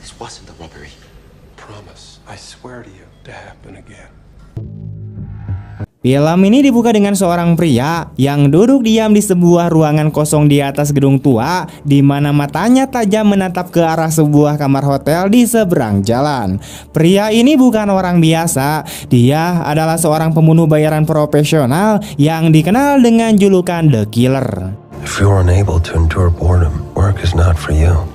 This wasn't a robbery. Promise, I swear to you, to happen again. Film ini dibuka dengan seorang pria yang duduk diam di sebuah ruangan kosong di atas gedung tua, di mana matanya tajam menatap ke arah sebuah kamar hotel di seberang jalan. Pria ini bukan orang biasa, dia adalah seorang pembunuh bayaran profesional yang dikenal dengan julukan The Killer. If you're unable to endure boredom, work is not for you.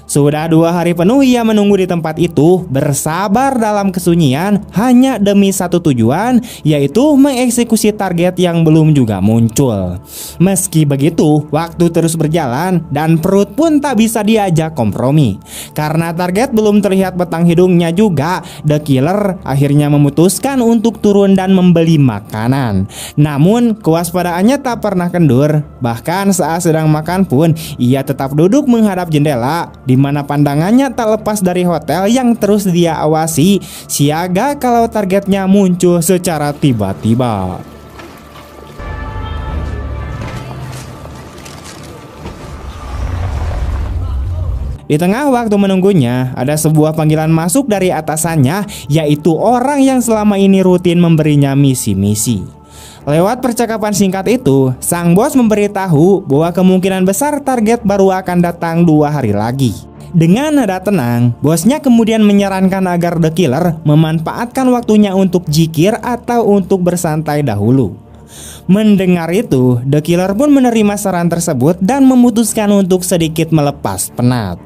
Sudah 2 hari penuh ia menunggu di tempat itu, bersabar dalam kesunyian hanya demi satu tujuan, yaitu mengeksekusi target yang belum juga muncul. Meski begitu, waktu terus berjalan dan perut pun tak bisa diajak kompromi. Karena target belum terlihat batang hidungnya juga, The Killer akhirnya memutuskan untuk turun dan membeli makanan. Namun kewaspadaannya tak pernah kendur. Bahkan saat sedang makan pun ia tetap duduk menghadap jendela, di mana pandangannya tak lepas dari hotel yang terus dia awasi, siaga kalau targetnya muncul secara tiba-tiba. Di tengah waktu menunggunya, ada sebuah panggilan masuk dari atasannya, yaitu orang yang selama ini rutin memberinya misi-misi. Lewat percakapan singkat itu, sang bos memberitahu bahwa kemungkinan besar target baru akan datang 2 hari lagi. Dengan nada tenang, bosnya kemudian menyarankan agar The Killer memanfaatkan waktunya untuk zikir atau untuk bersantai dahulu. Mendengar itu, The Killer pun menerima saran tersebut dan memutuskan untuk sedikit melepas penat.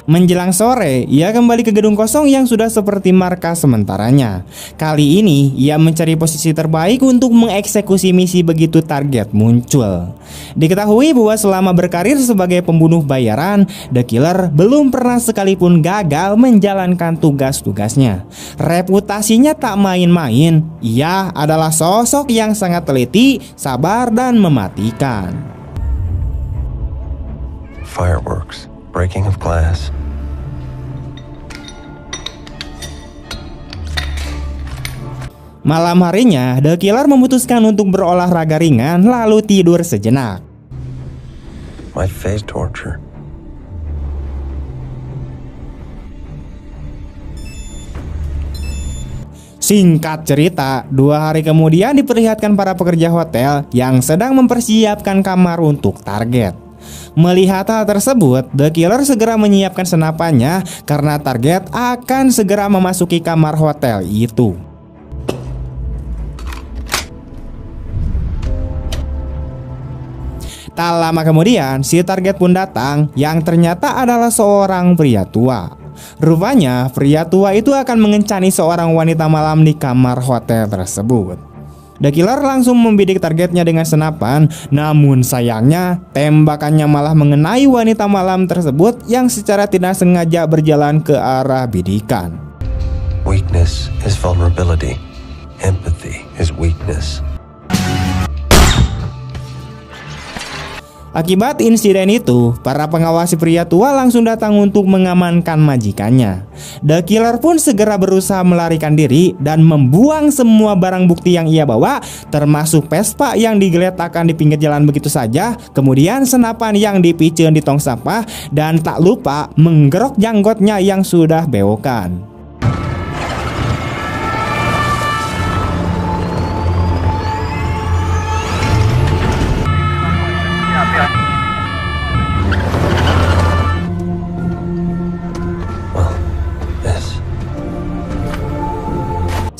Menjelang sore, ia kembali ke gedung kosong yang sudah seperti markas sementaranya. Kali ini, ia mencari posisi terbaik untuk mengeksekusi misi begitu target muncul. Diketahui bahwa selama berkarir sebagai pembunuh bayaran, The Killer belum pernah sekalipun gagal menjalankan tugas-tugasnya. Reputasinya tak main-main, ia adalah sosok yang sangat teliti, sabar, dan mematikan. Fireworks, breaking of glass. Malam harinya, The Killer memutuskan untuk berolahraga ringan lalu tidur sejenak. My face torture. Singkat cerita, 2 hari kemudian diperlihatkan para pekerja hotel yang sedang mempersiapkan kamar untuk target. Melihat hal tersebut, The Killer segera menyiapkan senapannya karena target akan segera memasuki kamar hotel itu. Tak lama kemudian, si target pun datang, yang ternyata adalah seorang pria tua. Rupanya, pria tua itu akan mengencani seorang wanita malam di kamar hotel tersebut. The Killer langsung membidik targetnya dengan senapan, namun sayangnya tembakannya malah mengenai wanita malam tersebut yang secara tidak sengaja berjalan ke arah bidikan. Weakness is vulnerability. Empathy is weakness. Akibat insiden itu, para pengawasi pria tua langsung datang untuk mengamankan majikannya. The Killer pun segera berusaha melarikan diri dan membuang semua barang bukti yang ia bawa, termasuk Vespa yang digeletakkan di pinggir jalan begitu saja, kemudian senapan yang dipicen di tong sampah, dan tak lupa menggerok janggotnya yang sudah bewokan.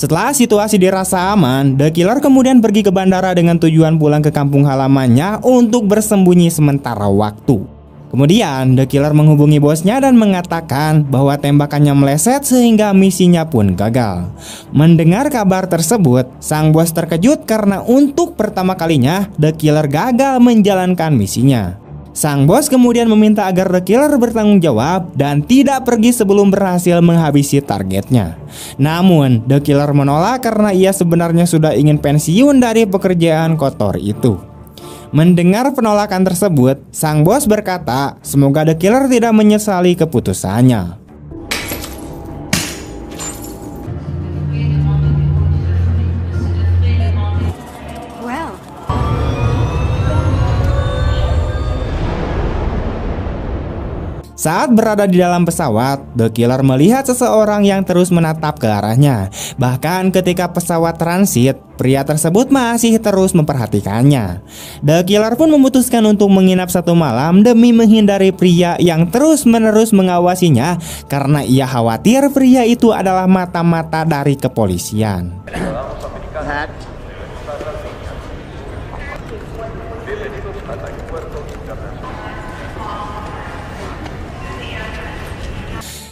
Setelah situasi dirasa aman, The Killer kemudian pergi ke bandara dengan tujuan pulang ke kampung halamannya untuk bersembunyi sementara waktu. Kemudian The Killer menghubungi bosnya dan mengatakan bahwa tembakannya meleset sehingga misinya pun gagal. Mendengar kabar tersebut, sang bos terkejut karena untuk pertama kalinya The Killer gagal menjalankan misinya. Sang bos kemudian meminta agar The Killer bertanggung jawab dan tidak pergi sebelum berhasil menghabisi targetnya. Namun, The Killer menolak karena ia sebenarnya sudah ingin pensiun dari pekerjaan kotor itu. Mendengar penolakan tersebut, sang bos berkata, semoga The Killer tidak menyesali keputusannya. Saat berada di dalam pesawat, The Killer melihat seseorang yang terus menatap ke arahnya. Bahkan ketika pesawat transit, pria tersebut masih terus memperhatikannya. The Killer pun memutuskan untuk menginap satu malam demi menghindari pria yang terus-menerus mengawasinya karena ia khawatir pria itu adalah mata-mata dari kepolisian.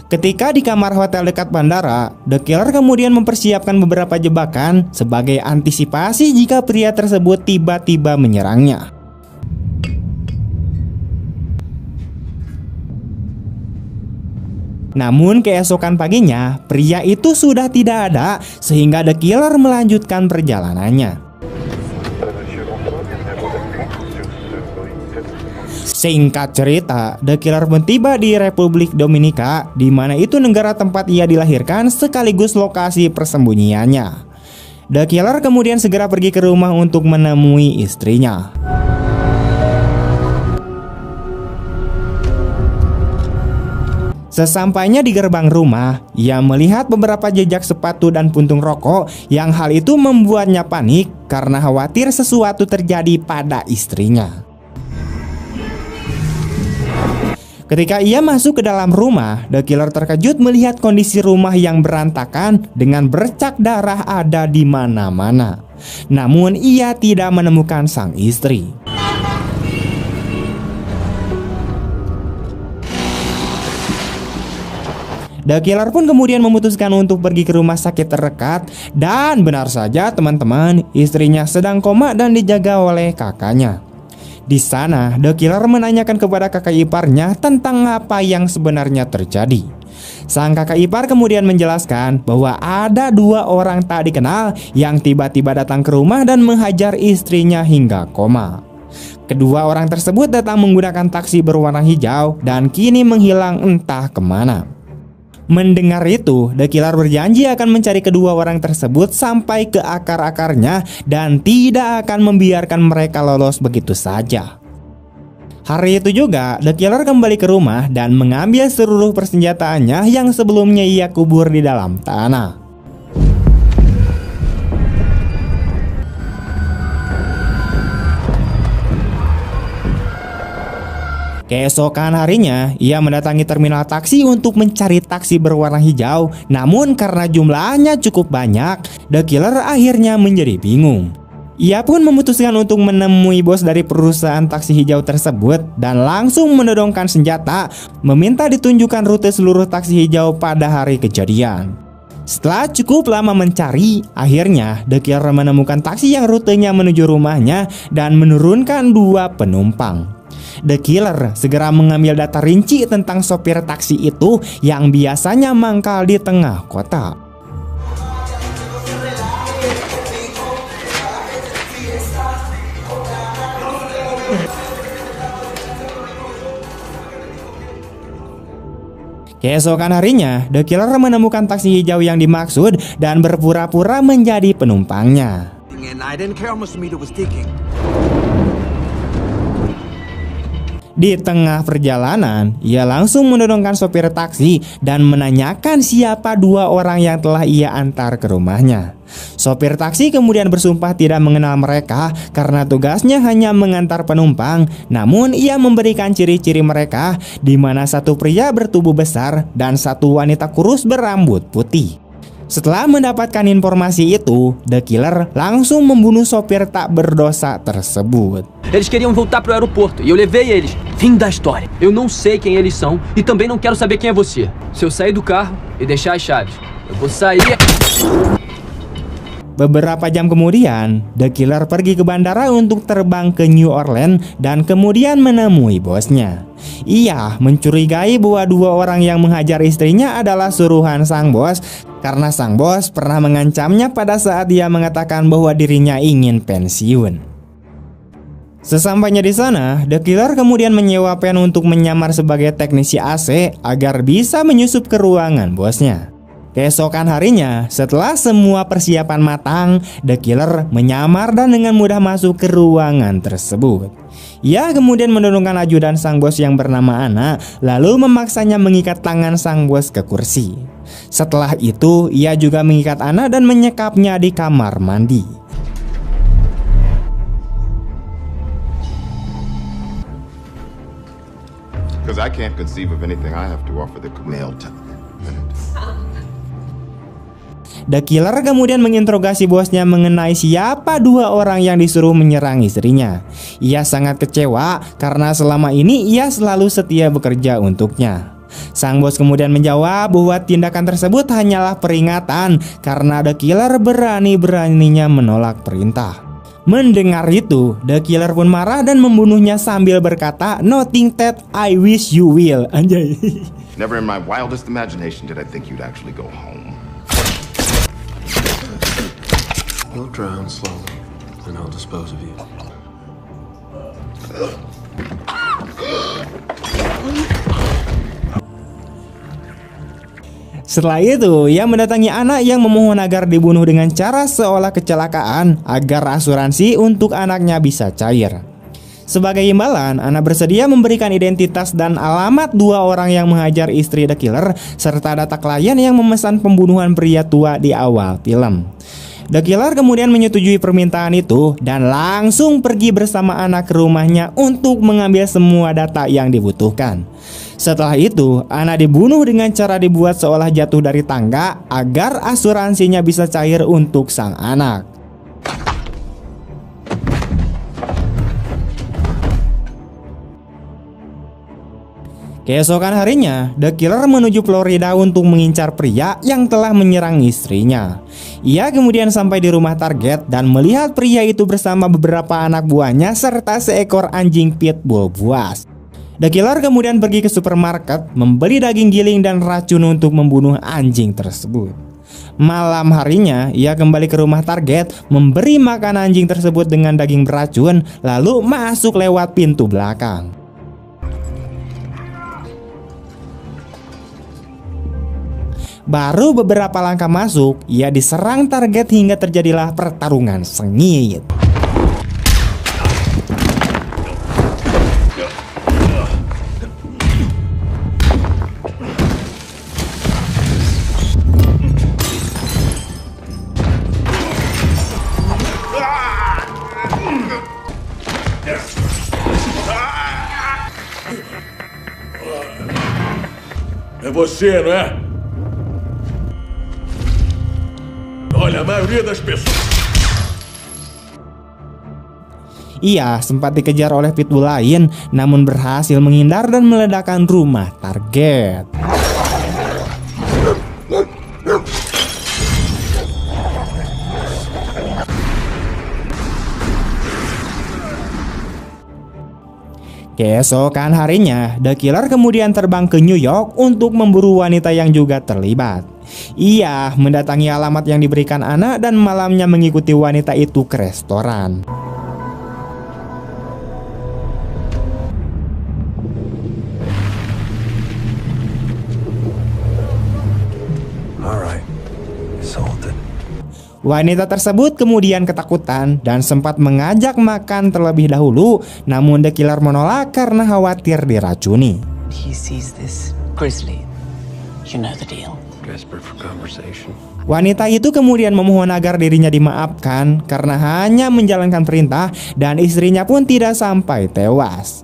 Ketika di kamar hotel dekat bandara, The Killer kemudian mempersiapkan beberapa jebakan sebagai antisipasi jika pria tersebut tiba-tiba menyerangnya. Namun keesokan paginya, pria itu sudah tidak ada sehingga The Killer melanjutkan perjalanannya. Singkat cerita, The Killer pun tiba di Republik Dominika, di mana itu negara tempat ia dilahirkan sekaligus lokasi persembunyiannya. The Killer kemudian segera pergi ke rumah untuk menemui istrinya. Sesampainya di gerbang rumah, ia melihat beberapa jejak sepatu dan puntung rokok yang hal itu membuatnya panik karena khawatir sesuatu terjadi pada istrinya. Ketika ia masuk ke dalam rumah, The Killer terkejut melihat kondisi rumah yang berantakan dengan bercak darah ada di mana-mana. Namun ia tidak menemukan sang istri. The Killer pun kemudian memutuskan untuk pergi ke rumah sakit terdekat. Dan benar saja teman-teman, istrinya sedang koma dan dijaga oleh kakaknya. Di sana, The Killer menanyakan kepada kakak iparnya tentang apa yang sebenarnya terjadi. Sang kakak ipar kemudian menjelaskan bahwa ada dua orang tak dikenal yang tiba-tiba datang ke rumah dan menghajar istrinya hingga koma. Kedua orang tersebut datang menggunakan taksi berwarna hijau dan kini menghilang entah kemana. Mendengar itu, The Killer berjanji akan mencari kedua orang tersebut sampai ke akar-akarnya dan tidak akan membiarkan mereka lolos begitu saja. Hari itu juga, The Killer kembali ke rumah dan mengambil seluruh persenjataannya yang sebelumnya ia kubur di dalam tanah. Keesokan harinya, ia mendatangi terminal taksi untuk mencari taksi berwarna hijau. Namun karena jumlahnya cukup banyak, The Killer akhirnya menjadi bingung. Ia pun memutuskan untuk menemui bos dari perusahaan taksi hijau tersebut dan langsung menodongkan senjata, meminta ditunjukkan rute seluruh taksi hijau pada hari kejadian. Setelah cukup lama mencari, akhirnya The Killer menemukan taksi yang rutenya menuju rumahnya dan menurunkan dua penumpang. The Killer segera mengambil data rinci tentang sopir taksi itu yang biasanya mangkal di tengah kota. Keesokan harinya, The Killer menemukan taksi hijau yang dimaksud dan berpura-pura menjadi penumpangnya. Di tengah perjalanan, ia langsung menodongkan sopir taksi dan menanyakan siapa dua orang yang telah ia antar ke rumahnya. Sopir taksi kemudian bersumpah tidak mengenal mereka karena tugasnya hanya mengantar penumpang. Namun ia memberikan ciri-ciri mereka, di mana satu pria bertubuh besar dan satu wanita kurus berambut putih. Setelah mendapatkan informasi itu, The Killer langsung membunuh sopir tak berdosa tersebut. Eles queriam voltar pro aeroporto e eu levei eles. Fim da história. Eu não sei quem eles são e também não quero saber quem é você. Se eu sair do carro e deixar as chaves, eu vou sair. Beberapa jam kemudian, The Killer pergi ke bandara untuk terbang ke New Orleans dan kemudian menemui bosnya. Ia mencurigai bahwa dua orang yang menghajar istrinya adalah suruhan sang bos karena sang bos pernah mengancamnya pada saat dia mengatakan bahwa dirinya ingin pensiun. Sesampainya di sana, The Killer kemudian menyewa Pen untuk menyamar sebagai teknisi AC agar bisa menyusup ke ruangan bosnya. Keesokan harinya, setelah semua persiapan matang, The Killer menyamar dan dengan mudah masuk ke ruangan tersebut. Ia kemudian menurunkan ajudan sang bos yang bernama Anna, lalu memaksanya mengikat tangan sang bos ke kursi. Setelah itu, ia juga mengikat Anna dan menyekapnya di kamar mandi. Because I can't conceive of anything I have to offer the male The Killer kemudian menginterogasi bosnya mengenai siapa dua orang yang disuruh menyerang istrinya. Ia sangat kecewa karena selama ini ia selalu setia bekerja untuknya. Sang bos kemudian menjawab bahwa tindakan tersebut hanyalah peringatan karena The Killer berani-beraninya menolak perintah. Mendengar itu, The Killer pun marah dan membunuhnya sambil berkata, "Nothing that I wish you will." Anjay. Never in my wildest imagination did I think you'd actually go home. You'll drown slowly, and I'll dispose of you. Setelah itu, ia mendatangi anak yang memohon agar dibunuh dengan cara seolah kecelakaan agar asuransi untuk anaknya bisa cair. Sebagai imbalan, Anna bersedia memberikan identitas dan alamat dua orang yang menghajar istri The Killer serta data klien yang memesan pembunuhan pria tua di awal film. The Killer kemudian menyetujui permintaan itu dan langsung pergi bersama anak ke rumahnya untuk mengambil semua data yang dibutuhkan. Setelah itu, Anna dibunuh dengan cara dibuat seolah jatuh dari tangga agar asuransinya bisa cair untuk sang anak. Keesokan harinya, The Killer menuju Florida untuk mengincar pria yang telah menyerang istrinya. Ia kemudian sampai di rumah target dan melihat pria itu bersama beberapa anak buahnya serta seekor anjing pitbull buas. The Killer kemudian pergi ke supermarket, membeli daging giling dan racun untuk membunuh anjing tersebut. Malam harinya, ia kembali ke rumah target, memberi makan anjing tersebut dengan daging beracun, lalu masuk lewat pintu belakang. Baru beberapa langkah masuk, ia diserang target hingga terjadilah pertarungan sengit. É você, não é? Olha, a maioria das pessoas. Ia sempat dikejar oleh pitbull lain, namun berhasil menghindar dan meledakkan rumah target. Keesokan harinya, The Killer kemudian terbang ke New York untuk memburu wanita yang juga terlibat. Ia mendatangi alamat yang diberikan Anna dan malamnya mengikuti wanita itu ke restoran. Alright, sold it. Wanita tersebut kemudian ketakutan dan sempat mengajak makan terlebih dahulu, namun The Killer menolak karena khawatir diracuni. He sees this grizzly. You know the deal. Desperate for conversation. Wanita itu kemudian memohon agar dirinya dimaafkan karena hanya menjalankan perintah dan istrinya pun tidak sampai tewas.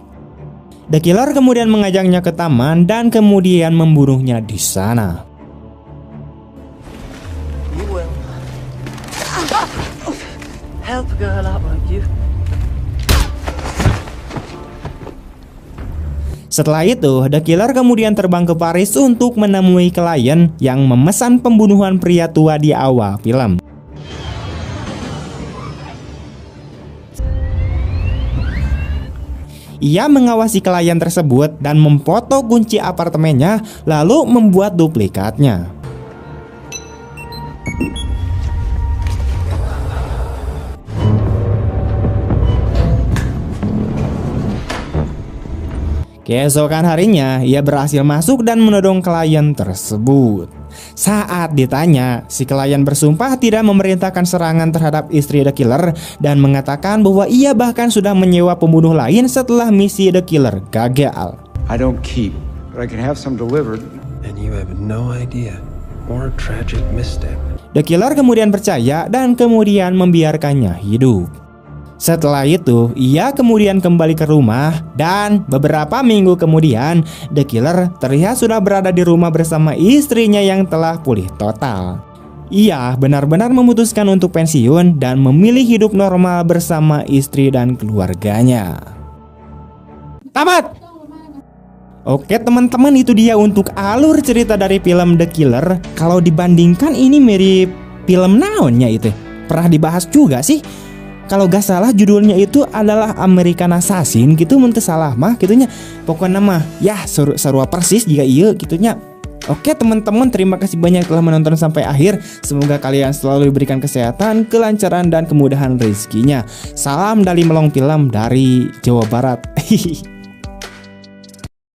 The Killer kemudian mengajaknya ke taman dan kemudian membunuhnya di sana. You will. Help a girl out, won't you? Setelah itu, The Killer kemudian terbang ke Paris untuk menemui klien yang memesan pembunuhan pria tua di awal film. Ia mengawasi klien tersebut dan memfoto kunci apartemennya, lalu membuat duplikatnya. Keesokan harinya, ia berhasil masuk dan menodong klien tersebut. Saat ditanya, si klien bersumpah tidak memerintahkan serangan terhadap istri The Killer dan mengatakan bahwa ia bahkan sudah menyewa pembunuh lain setelah misi The Killer gagal. I don't keep, but I can have some delivered. And you have no idea. More tragic misstep. The Killer kemudian percaya dan kemudian membiarkannya hidup. Setelah itu, ia kemudian kembali ke rumah dan beberapa minggu kemudian, The Killer terlihat sudah berada di rumah bersama istrinya yang telah pulih total. Ia benar-benar memutuskan untuk pensiun dan memilih hidup normal bersama istri dan keluarganya. Tamat! Oke teman-teman, itu dia untuk alur cerita dari film The Killer. Kalau dibandingkan ini mirip film naonnya itu. Pernah dibahas juga sih. Kalau gak salah judulnya itu adalah American Assassin gitu, mun teu salah mah gitunya. Pokoknya mah ya sarua persis jika iya gitunya. Oke teman-teman, terima kasih banyak telah menonton sampai akhir. Semoga kalian selalu diberikan kesehatan, kelancaran dan kemudahan rezekinya. Salam dari Melong Film dari Jawa Barat.